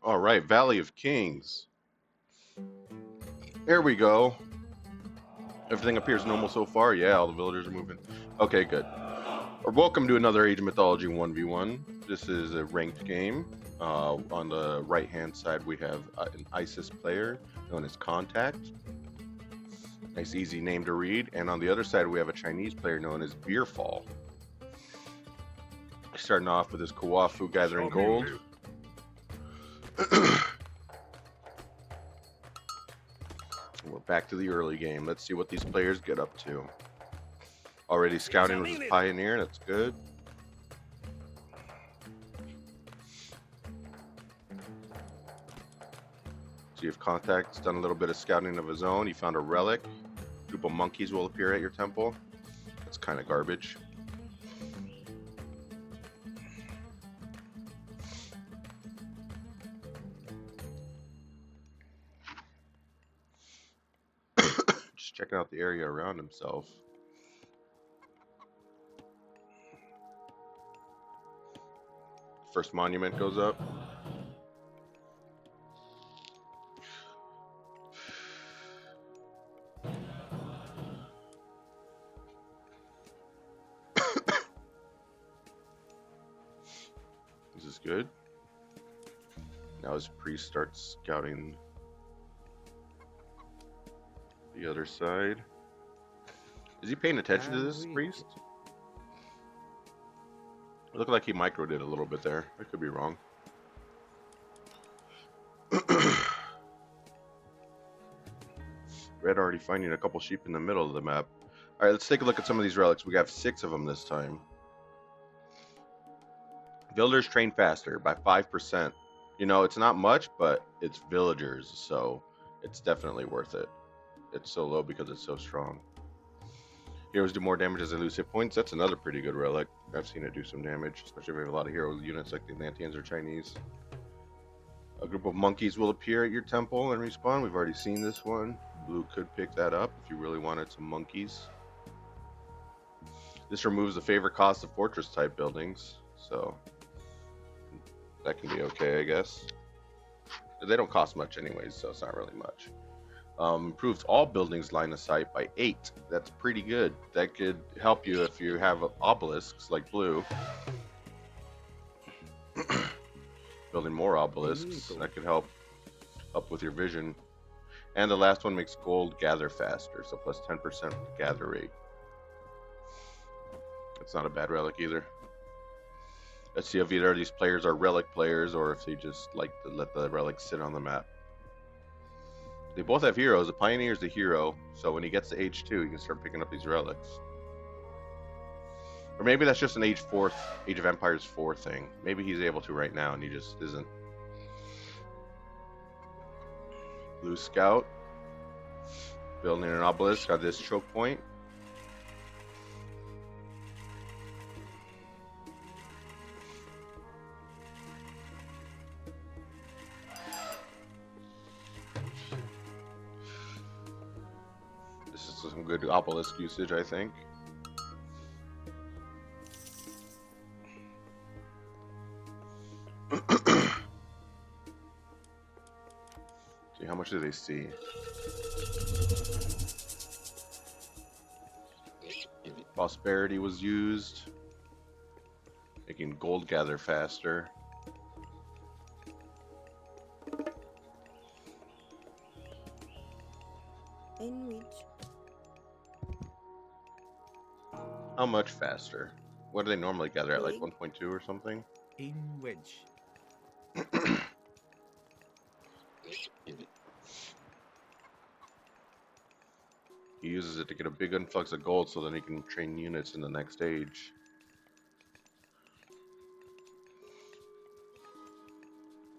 All right, Valley of Kings. Here we go. Everything appears normal so far. Yeah, all the villagers are moving. Okay, good. Welcome to another Age of Mythology 1v1. This is a ranked game. On the right-hand side, we have an ISIS player known as Contact. Nice, easy name to read. And on the other side, we have a Chinese player known as Beerfall. Starting off with his Kawafu gathering gold. We're back to the early game. Let's see what these players get up to. Already scouting with his Pioneer. That's good. See if Contact's done a little bit of scouting of his own. He found a relic. A group of monkeys will appear at your temple. That's kind of garbage. Just checking out the area around himself. First monument goes up. This is good. Now his priest starts scouting the other side. Is he paying attention to this priest? It looked like he microed it a little bit there. I could be wrong. Red already finding a couple sheep in the middle of the map. All right, let's take a look at some of these relics. We have 6 of them this time. Villagers train faster by 5%. You know, it's not much, but it's villagers, so it's definitely worth it. It's so low because it's so strong. Heroes do more damage as they lose hit points. That's another pretty good relic. I've seen it do some damage, especially if you have a lot of hero units like the Atlanteans or Chinese. A group of monkeys will appear at your temple and respawn. We've already seen this one. Blue could pick that up if you really wanted some monkeys. This removes the favorite cost of fortress type buildings, so that can be okay, I guess. They don't cost much anyways, so it's not really much. Improves all buildings line of sight by 8. That's pretty good. That could help you if you have obelisks like blue. Building more obelisks, that could help with your vision. And the last one makes gold gather faster, so plus 10% gather rate. That's not a bad relic either. Let's see if either of these players are relic players or if they just like to let the relics sit on the map. They both have heroes. The Pioneer is the hero, so when he gets to Age 2, he can start picking up these relics. Or maybe that's just an Age of Empires 4 thing. Maybe he's able to right now, and he just isn't. Blue Scout. Building an obelisk, got this choke point. This is some good obelisk usage, I think. See, how much do they see? Prosperity was used, making gold gather faster. In which? How much faster? What do they normally gather at, like 1.2 or something? In which? He uses it to get a big influx of gold so then he can train units in the next age.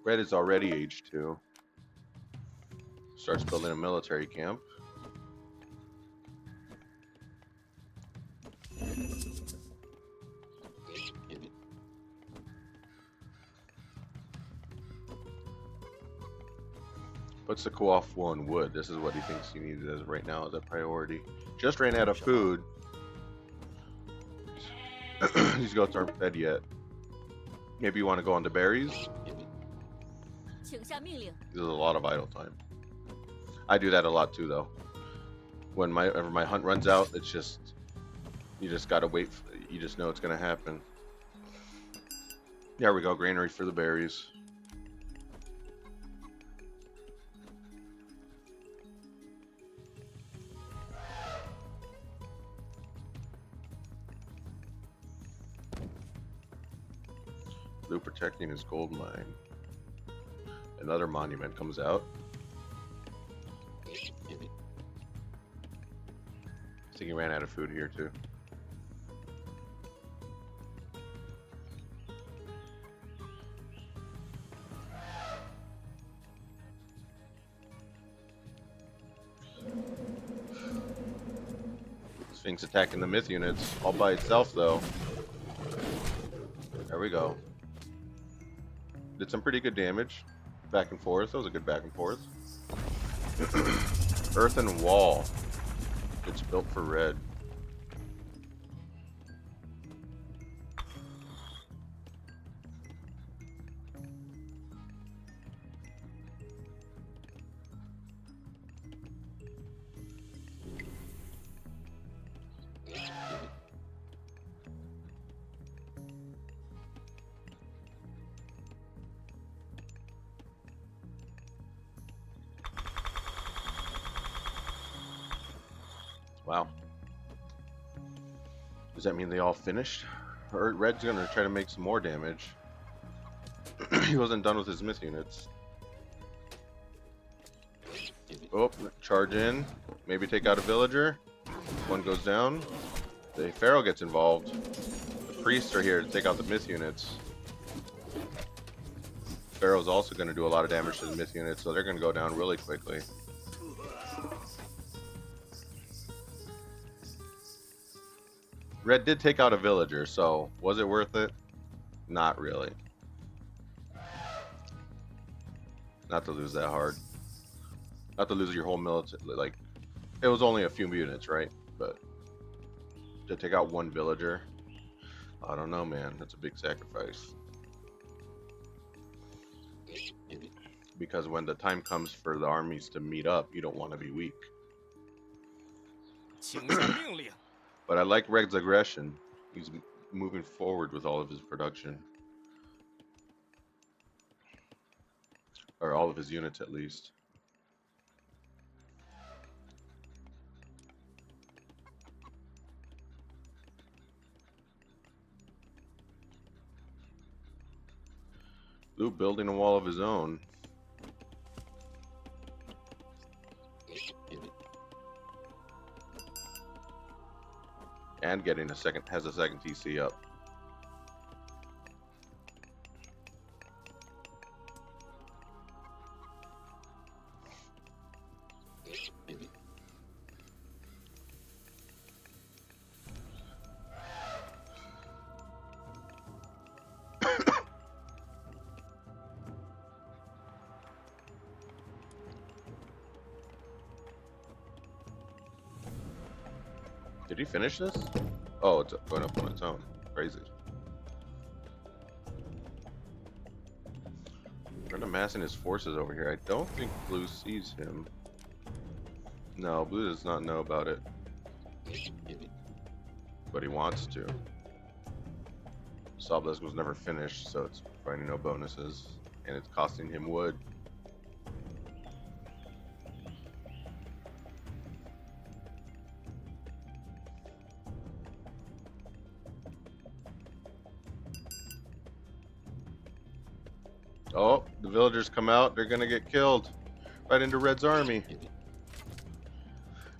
Red is already Age 2. Starts building a military camp. Puts the Kawafu on wood. This is what he thinks he needs as right now as a priority. Just ran out of food. These goats aren't fed yet. Maybe you want to go on to berries. There's a lot of idle time. I do that a lot too, though. Whenever my hunt runs out, it's just you just gotta wait. You just know it's gonna happen. There we go, granary for the berries. Blue protecting his gold mine. Another monument comes out. I think he ran out of food here too. Sphinx attacking the myth units all by itself though. There we go. Did some pretty good damage. Back and forth. That was a good back and forth. Earthen wall. It's built for red. Wow. Does that mean they all finished? Or red's gonna try to make some more damage. He wasn't done with his myth units. Oh, charge in. Maybe take out a villager. One goes down. The pharaoh gets involved. The priests are here to take out the myth units. Pharaoh's also going to do a lot of damage to the myth units, so they're going to go down really quickly. Red did take out a villager, so was it worth it? Not really. Not to lose that hard. Not to lose your whole military. Like, it was only a few units, right? But to take out one villager, I don't know, man. That's a big sacrifice. Because when the time comes for the armies to meet up, you don't want to be weak. But I like Red's aggression. He's moving forward with all of his production. Or all of his units, at least. Blue building a wall of his own. And getting a second, has a second TC up. Did he finish this? Oh, it's going up on its own. Crazy. We're amassing his forces over here. I don't think Blue sees him. No, Blue does not know about it. But he wants to. Sawblask was never finished, so it's finding no bonuses. And it's costing him wood. Oh, the villagers come out. They're gonna get killed. Right into Red's army.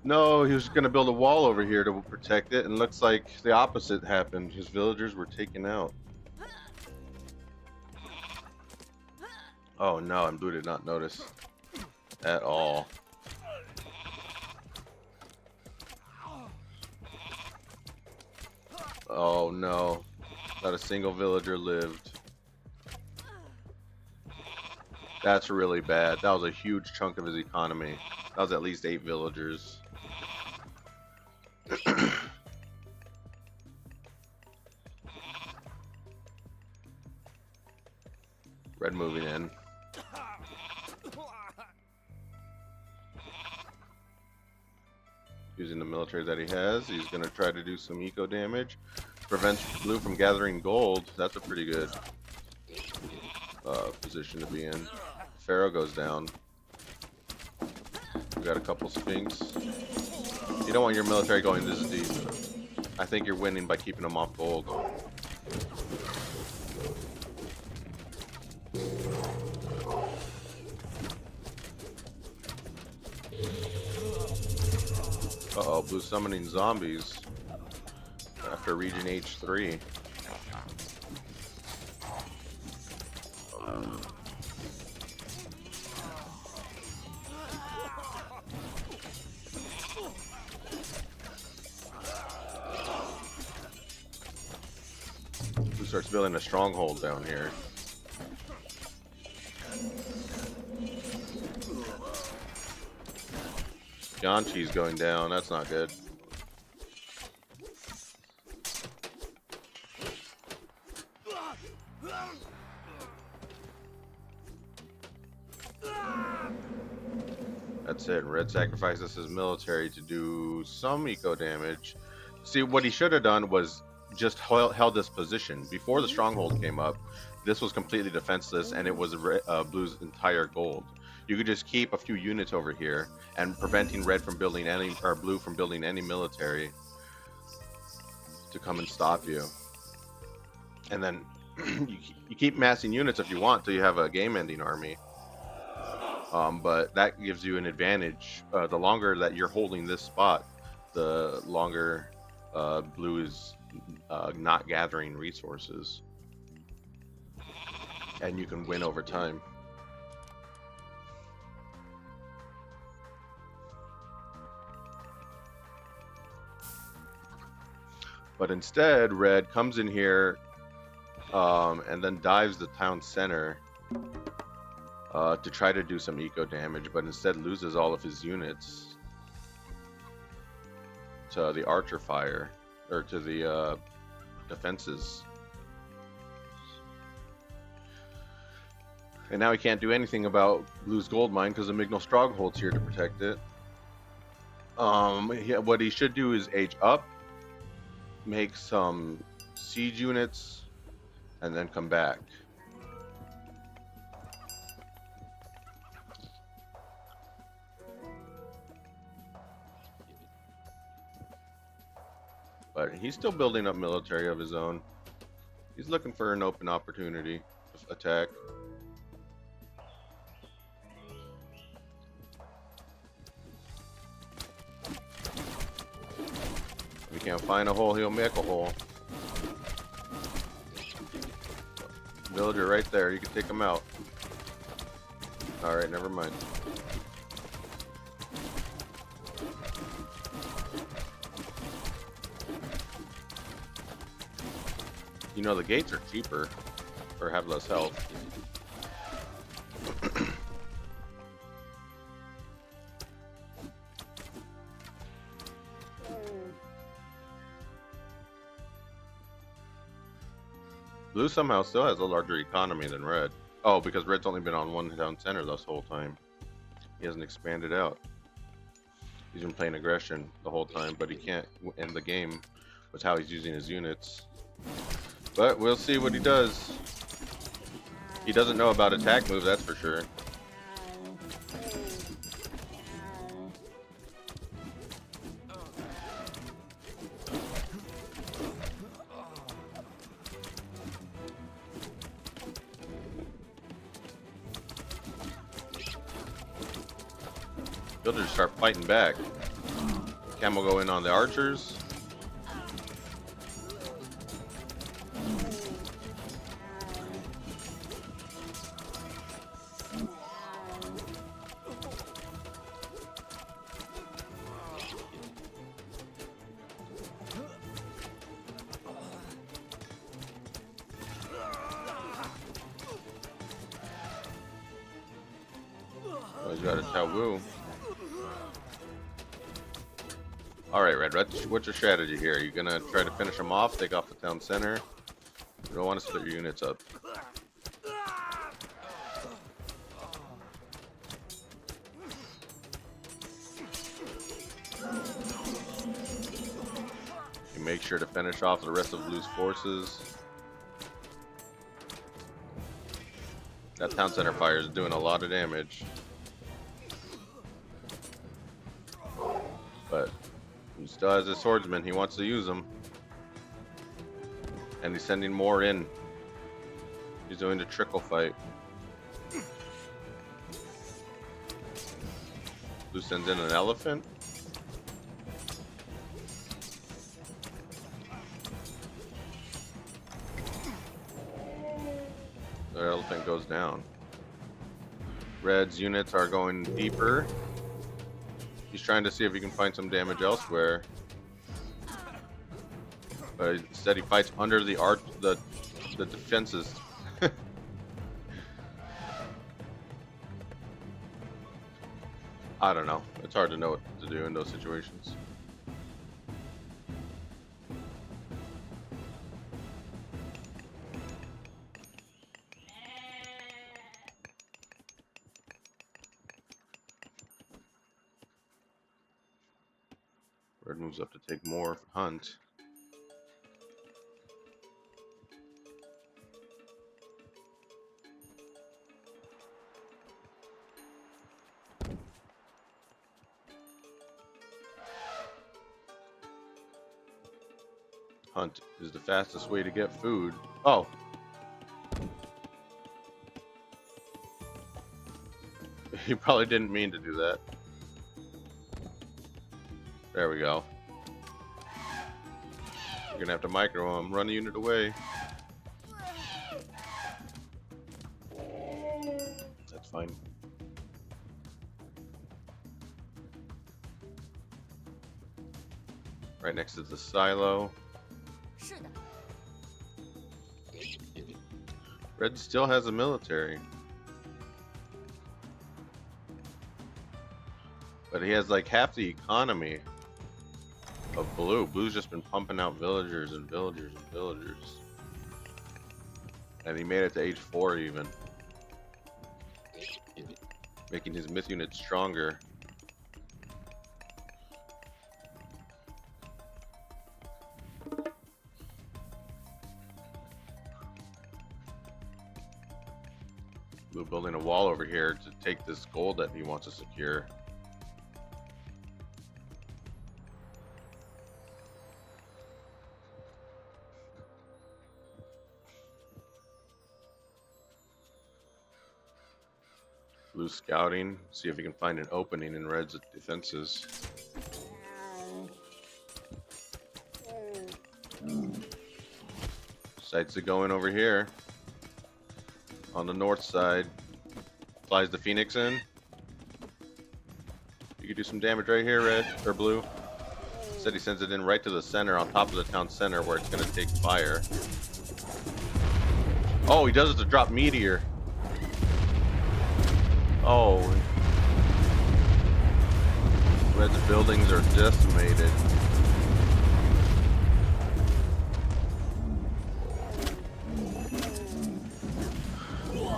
No, he was gonna build a wall over here to protect it, and looks like the opposite happened. His villagers were taken out. Oh no, and Blue did not notice at all. Oh no, not a single villager lived. That's really bad. That was a huge chunk of his economy. That was at least 8 villagers. Red moving in. Using the military that he has, he's going to try to do some eco damage. Prevents blue from gathering gold. That's a pretty good position to be in. Pharaoh goes down. We got a couple Sphinx. You don't want your military going this deep. I think you're winning by keeping them off gold. Uh-oh, blue summoning zombies after region H3. Blue starts building a stronghold down here. Yanchi's going down, that's not good. That's it. Red sacrifices his military to do some eco damage. See, what he should have done was just held this position. Before the stronghold came up, this was completely defenseless, and it was blue's entire gold. You could just keep a few units over here and preventing red from building any, or blue from building any military to come and stop you. And then you keep massing units if you want till you have a game-ending army. But that gives you an advantage. The longer that you're holding this spot, the longer blue is not gathering resources. And you can win over time. But instead, red comes in here and then dives the town center to try to do some eco damage, but instead loses all of his units to the archer fire, or to the defenses. And now he can't do anything about blue's gold mine because the Mignal Stronghold's here to protect it. What he should do is age up, make some siege units, and then come back. But he's still building up military of his own. He's looking for an open opportunity to attack. If he can't find a hole, he'll make a hole. Villager right there, you can take him out. Alright, never mind. You know, the gates are cheaper, or have less health. Blue somehow still has a larger economy than red. Oh, because red's only been on one town center this whole time. He hasn't expanded out. He's been playing aggression the whole time, but he can't end the game with how he's using his units. But we'll see what he does. He doesn't know about attack move, that's for sure. Villagers start fighting back. Camel go in on the archers. Oh, he's got a Tawoo. Alright, Red, what's your strategy here? Are you gonna try to finish them off, take off the town center? You don't want to split your units up. make sure to finish off the rest of Blue's forces. That town center fire is doing a lot of damage. But he still has his swordsman. He wants to use them. And he's sending more in. He's doing the trickle fight. Blue sends in an elephant. The elephant goes down. Red's units are going deeper. He's trying to see if he can find some damage elsewhere. But instead he fights under the defenses. I don't know. It's hard to know what to do in those situations. Red moves up to take more hunt. Hunt is the fastest way to get food. Oh. He probably didn't mean to do that. There we go. You're gonna have to micro him. Run the unit away. That's fine. Right next to the silo. Red still has a military. But he has like half the economy of Blue. Blue's just been pumping out villagers and villagers and villagers. And he made it to age 4 even. Making his myth unit stronger. Blue building a wall over here to take this gold that he wants to secure. Blue scouting, see if he can find an opening in Red's defenses. Decides to go in over here. On the north side. Flies the Phoenix in. You could do some damage right here, Red, or Blue. Instead he sends it in right to the center, on top of the town center, where it's going to take fire. Oh, he does it to drop Meteor. Oh. Red's buildings are decimated.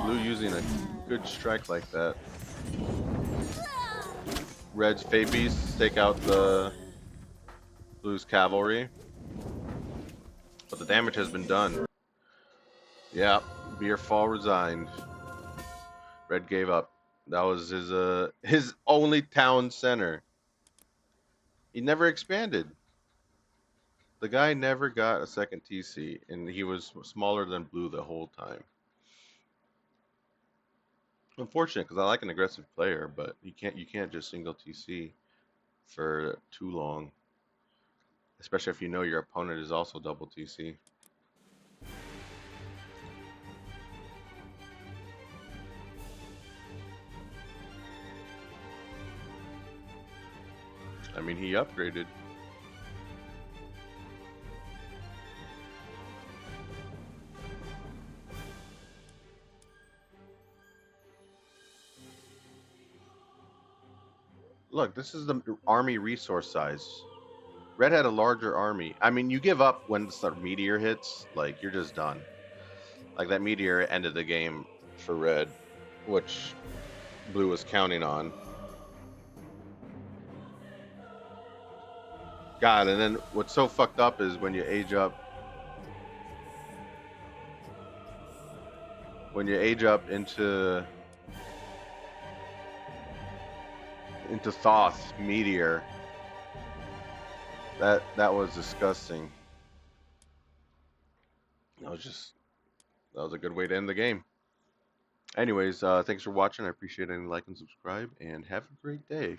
Blue using a good strike like that. Red's Fate Beasts take out the Blue's cavalry. But the damage has been done. Yeah, Beer Fall resigned. Red gave up. That was his only town center. He never expanded. The guy never got a second TC, and he was smaller than Blue the whole time. Unfortunate, because I like an aggressive player, but you can't just single TC for too long, especially if you know your opponent is also double TC. I mean, he upgraded. Look, this is the army resource size. Red had a larger army. I mean, you give up when the meteor hits, like, you're just done. Like, that meteor ended the game for Red, which Blue was counting on. God, and then what's so fucked up is when you age up into Thoth Meteor. That was disgusting. That was just that was a good way to end the game. Anyways, thanks for watching. I appreciate any like and subscribe, and have a great day.